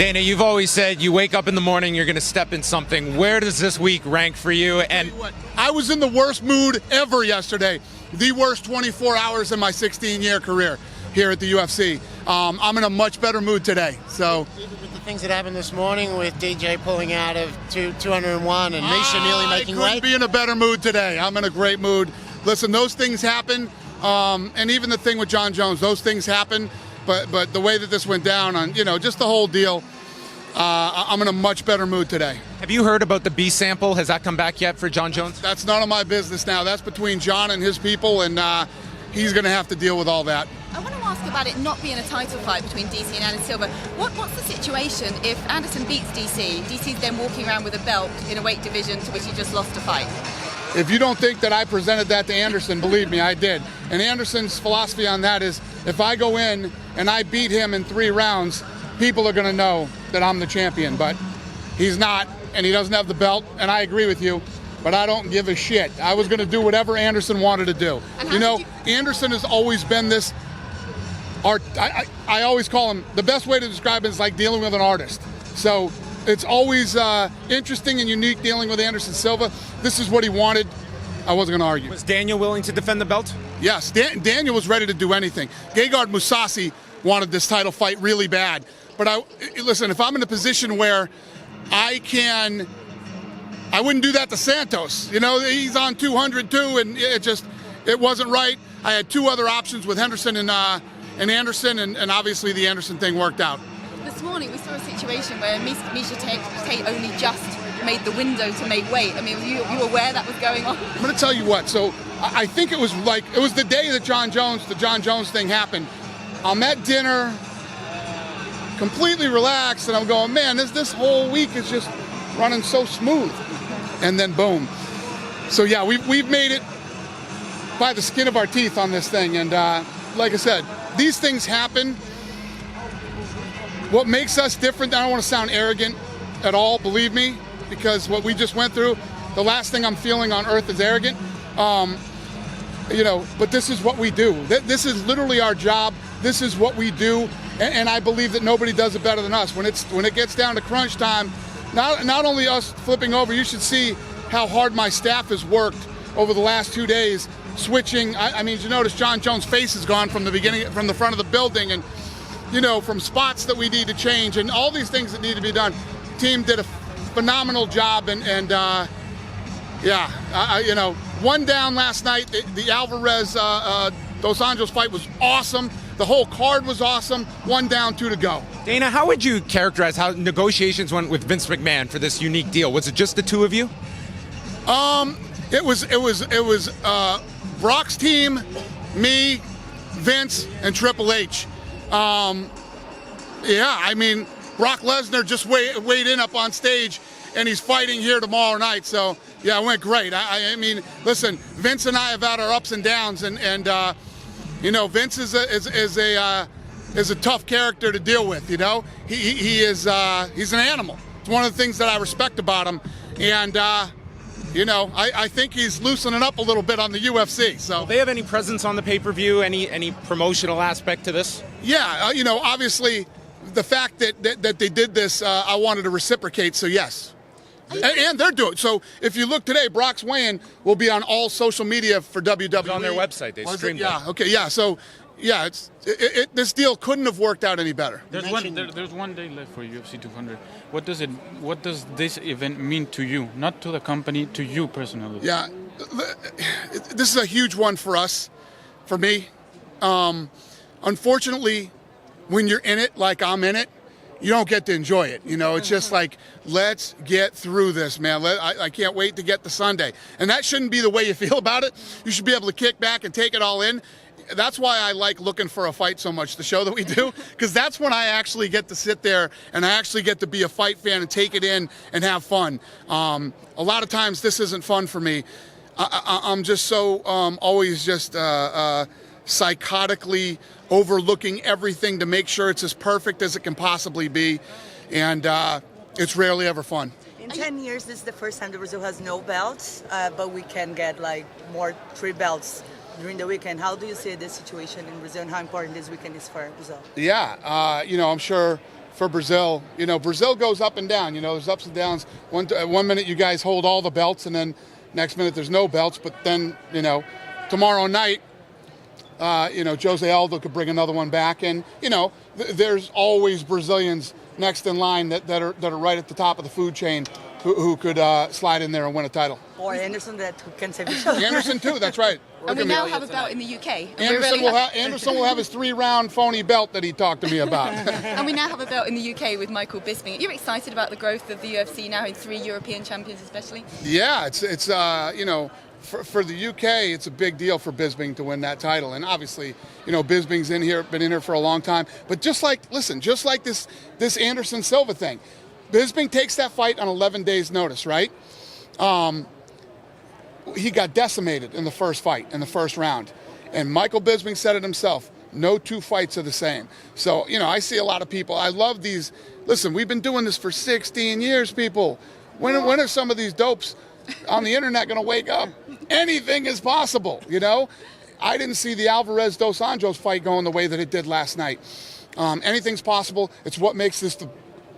Dana, you've always said you wake up in the morning, you're going to step in something. Where does this week rank for you? And I was in the worst mood ever yesterday. The worst 24 hours in my 16-year career here at the UFC. I'm in a much better mood today. So with the things that happened this morning with DJ pulling out of 201 and Misha nearly making weight. I couldn't be in a better mood today. I'm in a great mood. Listen, those things happen, and even the thing with John Jones, those things happen. But the way that this went down on, just the whole deal, I'm in a much better mood today. Have you heard about the B sample? Has that come back yet for John Jones? That's none of my business now. That's between John and his people, and he's going to have to deal with all that. I want to ask about it not being a title fight between DC and Anderson Silva. What's the situation if Anderson beats DC? DC's then walking around with a belt in a weight division to which he just lost a fight. If you don't think that I presented that to Anderson, believe me, I did. And Anderson's philosophy on that is if I go in and I beat him in 3 rounds, people are going to know that I'm the champion. But he's not, and he doesn't have the belt, and I agree with you, but I don't give a shit. I was going to do whatever Anderson wanted to do. Anderson has always been this art. I always call him, the best way to describe it is like dealing with an artist. So it's always interesting and unique dealing with Anderson Silva. This is what he wanted. I wasn't going to argue. Was Daniel willing to defend the belt? Yes, Daniel was ready to do anything. Gegard Mousasi wanted this title fight really bad. But listen, if I'm in a position where I wouldn't do that to Santos. He's on 200 too, and it wasn't right. I had 2 other options with Henderson and Anderson, and obviously the Anderson thing worked out. This morning we saw a situation where Misha Tate only just made the window to make weight. I mean, were you aware that was going on? I'm going to tell you what. So I think it was the day that the John Jones thing happened. I'm at dinner, completely relaxed, and I'm going, man, this whole week is just running so smooth. And then boom. So yeah, we've made it by the skin of our teeth on this thing. And like I said, these things happen. What makes us different, I don't want to sound arrogant at all, believe me, because what we just went through, the last thing I'm feeling on earth is arrogant. But this is what we do. This is literally our job. This is what we do. And I believe that nobody does it better than us. When it gets down to crunch time, not only us flipping over, you should see how hard my staff has worked over the last 2 days, switching. I mean, you notice John Jones' face is gone from the front of the building, and from spots that we need to change and all these things that need to be done. Team did a phenomenal job, and one down last night. The Alvarez Dos Anjos fight was awesome. The whole card was awesome. 1 down, 2 to go. Dana, how would you characterize how negotiations went with Vince McMahon for this unique deal? Was it just the 2 of you? It was Brock's team, me, Vince, and Triple H. I mean, Brock Lesnar just weighed in up on stage, and he's fighting here tomorrow night. So yeah, it went great. I mean, listen, Vince and I have had our ups and downs, and Vince is a tough character to deal with. He's an animal. It's one of the things that I respect about him, and I think he's loosening up a little bit on the UFC. So, will they have any presence on the pay-per-view? Any promotional aspect to this? Yeah, obviously, the fact that they did this, I wanted to reciprocate. So yes, and they're doing. So if you look today, Brock's weigh-in will be on all social media for WWE. It's on their website. They streamed it. Yeah. Okay. Yeah. So. Yeah, this deal couldn't have worked out any better. There's 1 day left for UFC 200. What does this event mean to you? Not to the company, to you personally. Yeah, this is a huge one for us, for me. Unfortunately, when you're in it like I'm in it, you don't get to enjoy it. It's just like, let's get through this, man. I can't wait to get to Sunday. And that shouldn't be the way you feel about it. You should be able to kick back and take it all in. That's why I like looking for a fight so much, the show that we do, because that's when I actually get to sit there and I actually get to be a fight fan and take it in and have fun. A lot of times this isn't fun for me. I'm just so always just psychotically overlooking everything to make sure it's as perfect as it can possibly be, and it's rarely ever fun. In 10 years, this is the first time that Brazil has no belts, but we can get more 3 belts during the weekend. How do you see this situation in Brazil, and how important this weekend is for Brazil? Yeah, I'm sure for Brazil. You know, Brazil goes up and down. You know, there's ups and downs. One minute you guys hold all the belts, and then next minute there's no belts. But then, you know, tomorrow night, you know, Jose Aldo could bring another one back, and you know, there's always Brazilians next in line that are right at the top of the food chain who could slide in there and win a title. Or Anderson that can save each other. Anderson too. That's right. And we now have a belt in the UK. Anderson will have his 3-round phony belt that he talked to me about. And we now have a belt in the UK with Michael Bisping. You're excited about the growth of the UFC now in 3 European champions, especially. Yeah, it's you know, for the UK, it's a big deal for Bisping to win that title, and obviously, you know, Bisping's been in here for a long time. But just like this Anderson Silva thing, Bisping takes that fight on 11 days' notice, right? He got decimated in the first fight, in the first round. And Michael Bisping said it himself, no 2 fights are the same. So, you know, I see a lot of people, I love these, listen, we've been doing this for 16 years, people. When are some of these dopes on the internet going to wake up? Anything is possible, you know? I didn't see the Alvarez Dos Anjos fight going the way that it did last night. Anything's possible. It's what makes this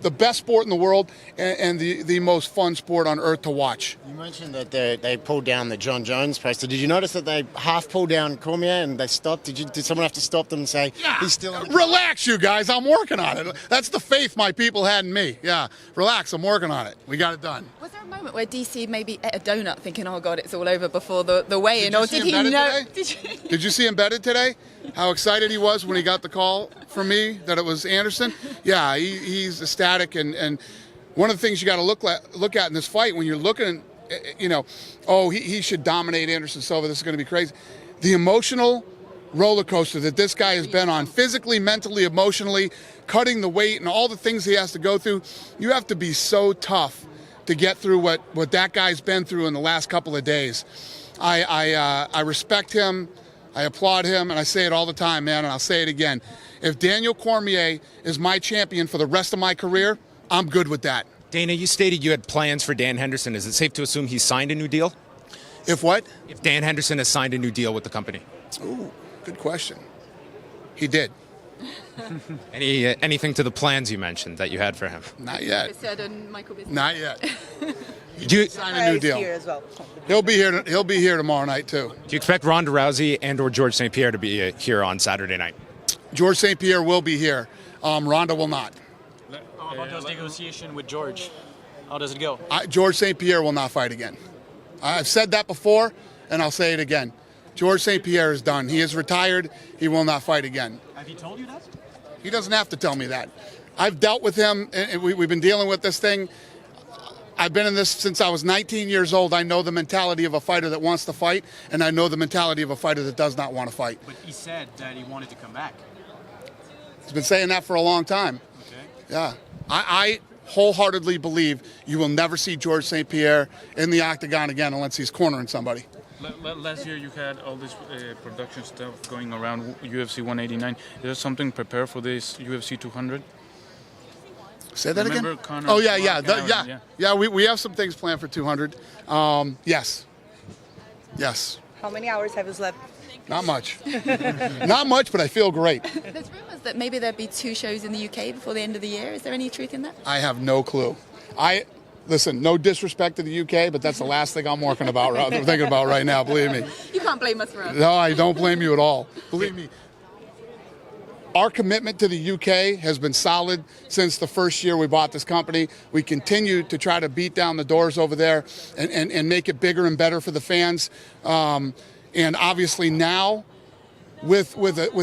the best sport in the world and the most fun sport on earth to watch. You mentioned that they pulled down the John Jones poster. Did you notice that they half pulled down Cormier and they stopped? Did someone have to stop them and say, he's still in the Relax, you guys. I'm working on it. That's the faith my people had in me. Yeah, relax. I'm working on it. We got it done. Was there a moment where DC maybe ate a donut thinking, oh, God, it's all over before the weigh-in? Or did he know? Did you see Embedded today? How excited he was when he got the call from me that it was Anderson? Yeah, he's ecstatic. And one of the things you got to look at in this fight when you're looking, you know, oh, he should dominate Anderson Silva. This is going to be crazy. The emotional roller coaster that this guy has been on, physically, mentally, emotionally, cutting the weight and all the things he has to go through. You have to be so tough to get through what that guy's been through in the last couple of days. I respect him. I applaud him, and I say it all the time, man, and I'll say it again. If Daniel Cormier is my champion for the rest of my career, I'm good with that. Dana, you stated you had plans for Dan Henderson. Is it safe to assume he's signed a new deal? If what? If Dan Henderson has signed a new deal with the company. Ooh, good question. He did. Anything to the plans you mentioned that you had for him? Not yet. Michael Bisping. Not yet. Do you Sign a new deal. Here as well. He'll be here tomorrow night too. Do you expect Ronda Rousey and/or George St-Pierre to be here on Saturday night? George St-Pierre will be here. Ronda will not. How about those negotiation with George? How does it go? George St-Pierre will not fight again. I've said that before, and I'll say it again. George St-Pierre is done. He is retired. He will not fight again. Have he told you that? He doesn't have to tell me that. I've dealt with him, and we've been dealing with this thing. I've been in this since I was 19 years old. I know the mentality of a fighter that wants to fight, and I know the mentality of a fighter that does not want to fight. But he said that he wanted to come back. He's been saying that for a long time. Okay. Yeah. I wholeheartedly believe you will never see George St-Pierre in the octagon again unless he's cornering somebody. Last year you had all this production stuff going around UFC 189. Is there something prepared for this UFC 200? Say that Remember again? Conor, Oh, yeah. Yeah, we have some things planned for 200. Yes. How many hours have you slept? Not much. Not much, but I feel great. There's rumours that maybe there'd be 2 shows in the UK before the end of the year. Is there any truth in that? I have no clue. Listen, no disrespect to the UK, but that's the last thing I'm thinking about right now, believe me. You can't blame us for us. No, I don't blame you at all. Believe me. Our commitment to the UK has been solid since the first year we bought this company. We continue to try to beat down the doors over there and make it bigger and better for the fans. And obviously now, with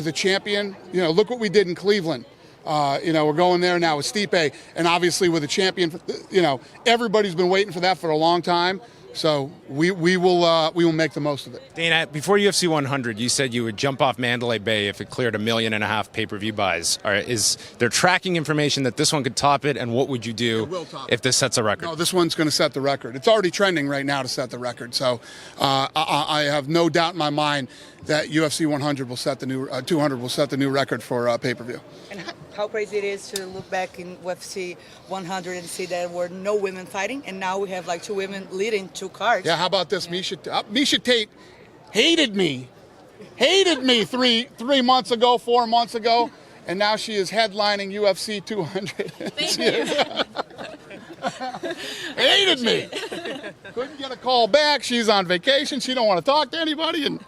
a champion, you know, look what we did in Cleveland. You know, we're going there now with Stipe, and obviously with a champion. You know, everybody's been waiting for that for a long time. So we will make the most of it. Dana, before UFC 100, you said you would jump off Mandalay Bay if it cleared 1.5 million pay-per-view buys. Is there tracking information that this one could top it, and what would you do if this sets a record? No, this one's going to set the record. It's already trending right now to set the record. So I have no doubt in my mind that UFC 100 will set the new 200 will set the new record for pay-per-view. And how crazy it is to look back in UFC 100 and see there were no women fighting, and now we have like 2 women leading 2 cards. Yeah, how about this? Miesha Tate hated me 3 months ago, 4 months ago, and now she is headlining UFC 200. Thank you. Hated me. Couldn't get a call back. She's on vacation. She don't want to talk to anybody. And